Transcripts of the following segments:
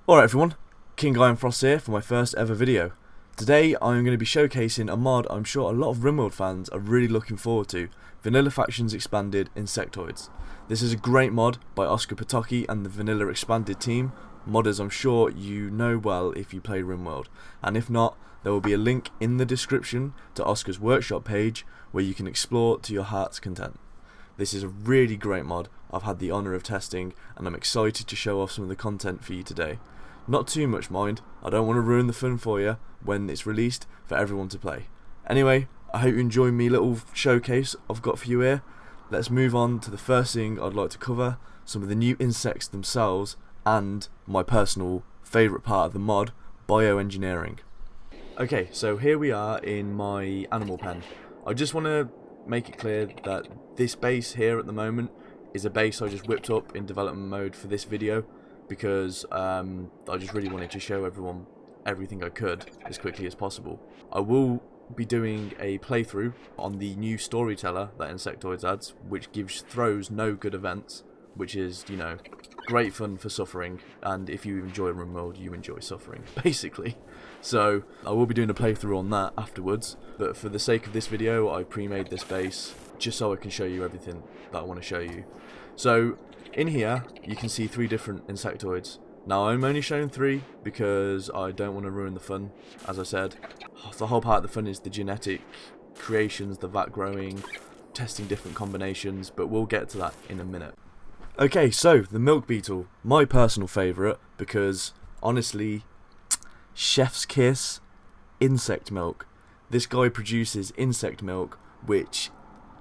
Alright everyone, King Iron Frost here for my first ever video. Today I'm going to be showcasing a mod I'm sure a lot of Rimworld fans are really looking forward to, Vanilla Factions Expanded Insectoids. This is a great mod by Oskar and the Vanilla Expanded team, modders I'm sure you know well if you play Rimworld, and if not, there will be a link in the description to Oskar's workshop page where you can explore to your heart's content. This is a really great mod I've had the honour of testing, and I'm excited to show off some of the content for you today. Not too much mind, I don't want to ruin the fun for you when it's released for everyone to play. Anyway, I hope you enjoy me little showcase I've got for you here. Let's move on to the first thing I'd like to cover, some of the new insects themselves and my personal favourite part of the mod, bioengineering. Okay, so here we are in my animal pen. I just want to make it clear that this base here at the moment is a base I just whipped up in development mode for this video, because I just really wanted to show everyone everything I could as quickly as possible. I will be doing a playthrough on the new storyteller that Insectoids adds, which throws no good events, which is, you know, great fun for suffering, and if you enjoy Rimworld, you enjoy suffering, basically. So I will be doing a playthrough on that afterwards, but for the sake of this video I pre-made this base just so I can show you everything that I want to show you. So in here you can see 3 different insectoids. Now I'm only showing 3 because I don't want to ruin the fun. As I said, the whole part of the fun is the genetic creations, the vat growing, testing different combinations, but we'll get to that in a minute. Okay, so the milk beetle, my personal favourite, because honestly, chef's kiss, insect milk. This guy produces insect milk which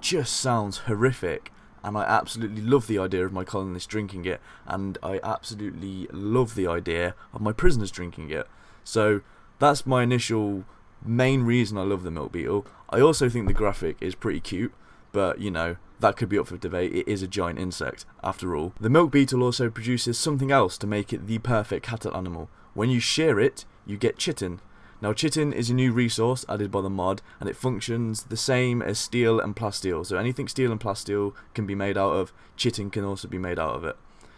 just sounds horrific, and I absolutely love the idea of my colonists drinking it, and I absolutely love the idea of my prisoners drinking it. So that's my initial main reason I love the milk beetle. I also think the graphic is pretty cute, but you know, that could be up for debate. It is a giant insect after all. The milk beetle also produces something else to make it the perfect cattle animal. When you shear it, you get chitin. Now chitin is a new resource added by the mod, and it functions the same as steel and plasteel. So anything steel and plasteel can be made out of, chitin can also be made out of it.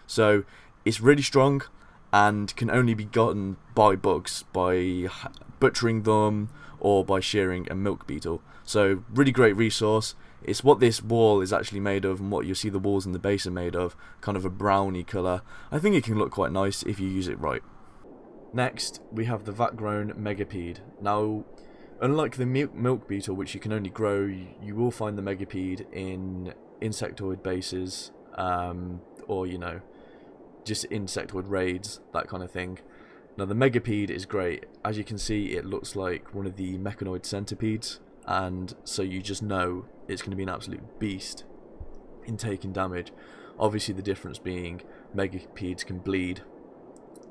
So it's really strong and can only be gotten by bugs, by butchering them or by shearing a milk beetle. So really great resource. It's what this wall is actually made of, and what you see the walls in the base are made of, kind of a browny colour. I think it can look quite nice if you use it right. Next, we have the vat-grown Megapede. Now, unlike the milk beetle, which you can only grow, you will find the Megapede in insectoid bases, or, you know, just insectoid raids, that kind of thing. Now, the Megapede is great. As you can see, it looks like one of the mechanoid centipedes, and so you just know it's going to be an absolute beast in taking damage. Obviously, the difference being Megapedes can bleed,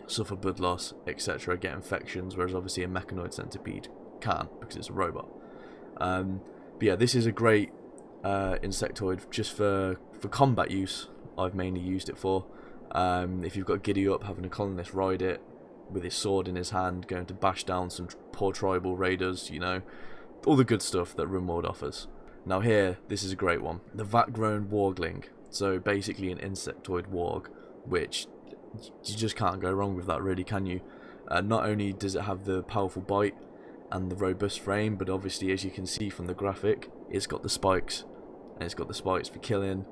suffer blood loss, etc., get infections, whereas obviously a mechanoid centipede can't because it's a robot. But yeah, this is a great insectoid just for combat use. I've mainly used it for. If you've got Giddy Up, having a colonist ride it with his sword in his hand, going to bash down some poor tribal raiders, you know, all the good stuff that Rimworld offers. Now here, this is a great one. The vat-grown wargling. So basically an insectoid warg, which you just can't go wrong with that, really, can you? Not only does it have the powerful bite and the robust frame, but obviously, as you can see from the graphic, it's got the spikes, and it's got the spikes for killing,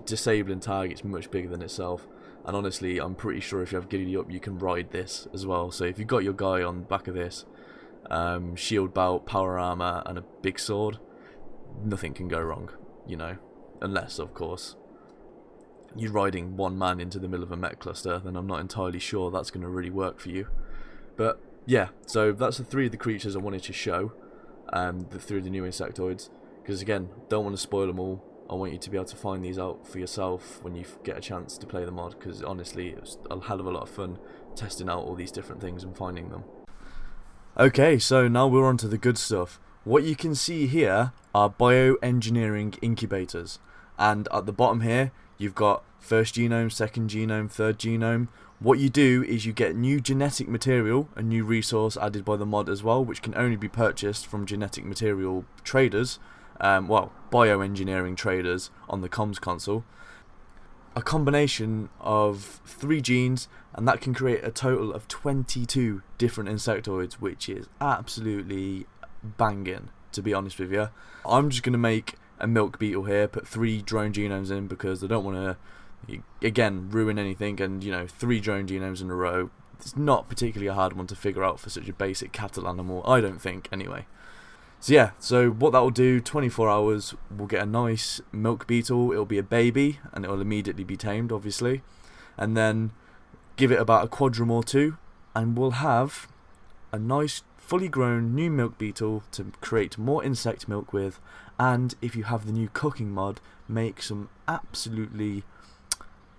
disabling targets much bigger than itself. And honestly, I'm pretty sure if you have Giddy Up, you can ride this as well. So if you've got your guy on the back of this, shield belt, power armor, and a big sword, nothing can go wrong, you know, unless, of course, you're riding one man into the middle of a mech cluster, then I'm not entirely sure that's going to really work for you. But yeah, so that's the 3 of the creatures I wanted to show, the 3 of the new insectoids, because again, don't want to spoil them all. I want you to be able to find these out for yourself when you get a chance to play the mod, because honestly, it was a hell of a lot of fun testing out all these different things and finding them. Okay, so now we're on to the good stuff. What you can see here are bioengineering incubators, and at the bottom here you've got first genome, second genome, third genome. What you do is you get new genetic material, a new resource added by the mod as well, which can only be purchased from genetic material traders, well, bioengineering traders on the comms console. a combination of 3 genes, and that can create a total of 22 different insectoids, which is absolutely banging, to be honest with you. I'm just going to make a milk beetle here, put 3 drone genomes in because I don't want to, again, ruin anything, and 3 drone genomes in a row, it's not particularly a hard one to figure out for such a basic cattle animal, I don't think, anyway. So yeah, so what that will do, 24 hours, we'll get a nice milk beetle. It'll be a baby, and it will immediately be tamed, obviously. And then give it about a quadrum or 2, and we'll have a nice, fully grown new milk beetle to create more insect milk with. And if you have the new cooking mod, make some absolutely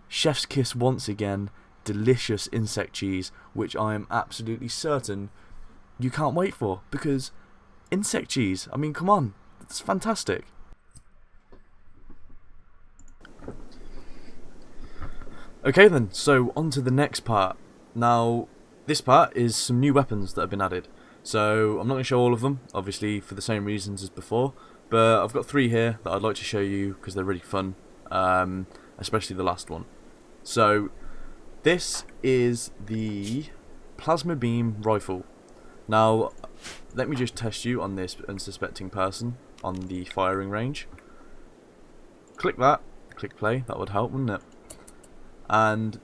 chef's kiss once again, delicious insect cheese, which I am absolutely certain you can't wait for, because insect cheese, I mean, come on, it's fantastic. Okay then, so on to the next part. Now, this part is some new weapons that have been added. So, I'm not going to show all of them, obviously for the same reasons as before, but I've got 3 here that I'd like to show you because they're really fun, especially the last one. So, this is the plasma beam rifle. Now, let me just test you on this unsuspecting person on the firing range. Click that, click play, that would help, wouldn't it? And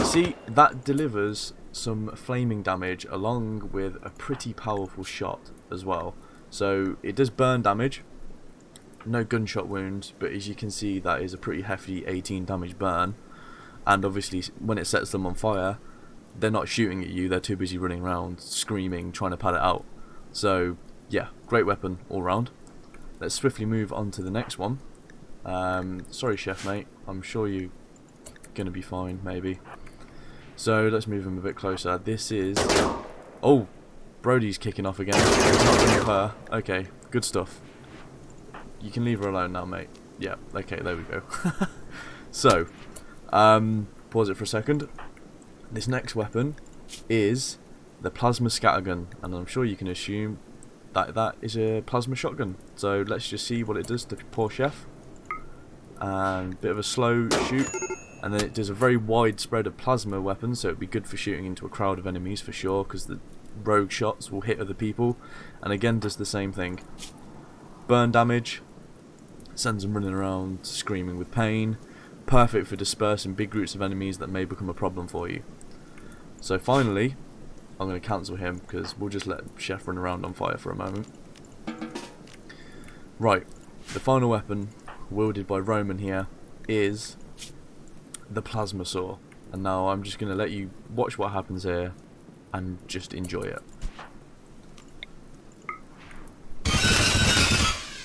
see, that delivers some flaming damage along with a pretty powerful shot as well. So it does burn damage, no gunshot wounds, but as you can see, that is a pretty hefty 18 damage burn. And obviously when it sets them on fire, they're not shooting at you, they're too busy running around, screaming, trying to pad it out. So, yeah, great weapon all round. Let's swiftly move on to the next one. Sorry, chef mate, I'm sure you're going to be fine, maybe. So, let's move him a bit closer. This is... Oh, Brody's kicking off again. It's not done with her. Okay, good stuff. You can leave her alone now, mate. Yeah, okay, there we go. So, pause it for a second. This next weapon is the plasma scattergun, and I'm sure you can assume that that is a plasma shotgun. So let's just see what it does to the poor chef. And bit of a slow shoot, and then it does a very wide spread of plasma weapons, so it'd be good for shooting into a crowd of enemies for sure, because the rogue shots will hit other people. And again, does the same thing. Burn damage, sends them running around screaming with pain. Perfect for dispersing big groups of enemies that may become a problem for you. So finally, I'm going to cancel him because we'll just let Chef run around on fire for a moment. Right, the final weapon, wielded by Roman here, is the plasma saw. And now I'm just going to let you watch what happens here and just enjoy it.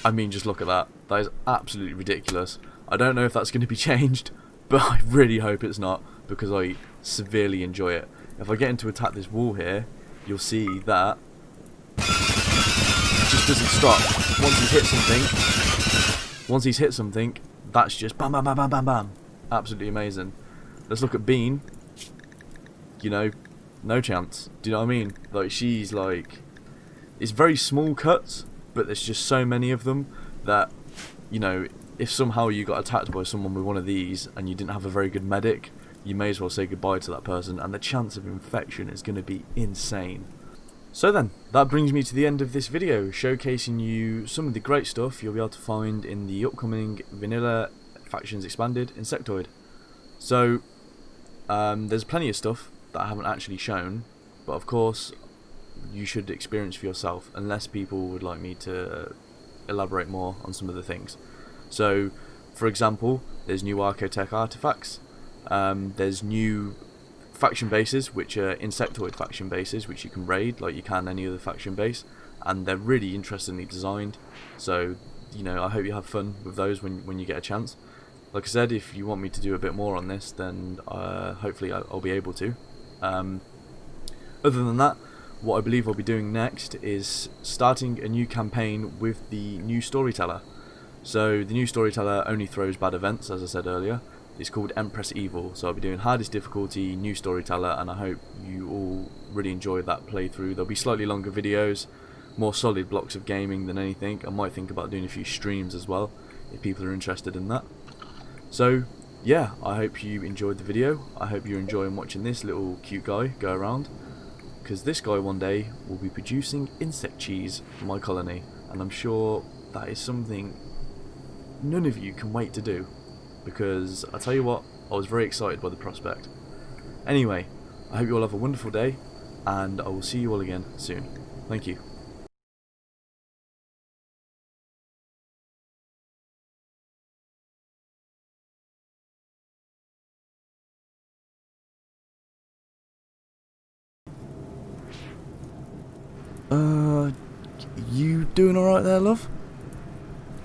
I mean, just look at that. That is absolutely ridiculous. I don't know if that's going to be changed, but I really hope it's not, because I severely enjoy it. If I get him to attack this wall here, you'll see that it just doesn't stop. Once he's hit something, that's just bam, bam, bam, bam, bam, bam. Absolutely amazing. Let's look at Bean. No chance. Do you know what I mean? Like, she's like... It's very small cuts, but there's just so many of them that, if somehow you got attacked by someone with one of these and you didn't have a very good medic, you may as well say goodbye to that person, and the chance of infection is going to be insane. So then, that brings me to the end of this video, showcasing you some of the great stuff you'll be able to find in the upcoming Vanilla Factions Expanded Insectoid. So, there's plenty of stuff that I haven't actually shown, but of course, you should experience for yourself, unless people would like me to elaborate more on some of the things. So, for example, there's new Archotech artifacts, there's new faction bases, which are insectoid faction bases, which you can raid like you can any other faction base, and they're really interestingly designed, so, I hope you have fun with those when you get a chance. Like I said, if you want me to do a bit more on this, then hopefully I'll be able to. Other than that, what I believe I'll be doing next is starting a new campaign with the new storyteller. So the new storyteller only throws bad events, as I said earlier. It's called Empress Evil, so I'll be doing hardest difficulty, new storyteller, and I hope you all really enjoyed that playthrough. There'll be slightly longer videos, more solid blocks of gaming than anything. I might think about doing a few streams as well, if people are interested in that. So, yeah, I hope you enjoyed the video. I hope you're enjoying watching this little cute guy go around, because this guy one day will be producing insect cheese for my colony, and I'm sure that is something none of you can wait to do, because I tell you what, I was very excited by the prospect. Anyway, I hope you all have a wonderful day, and I will see you all again soon. Thank you. You doing alright there, love?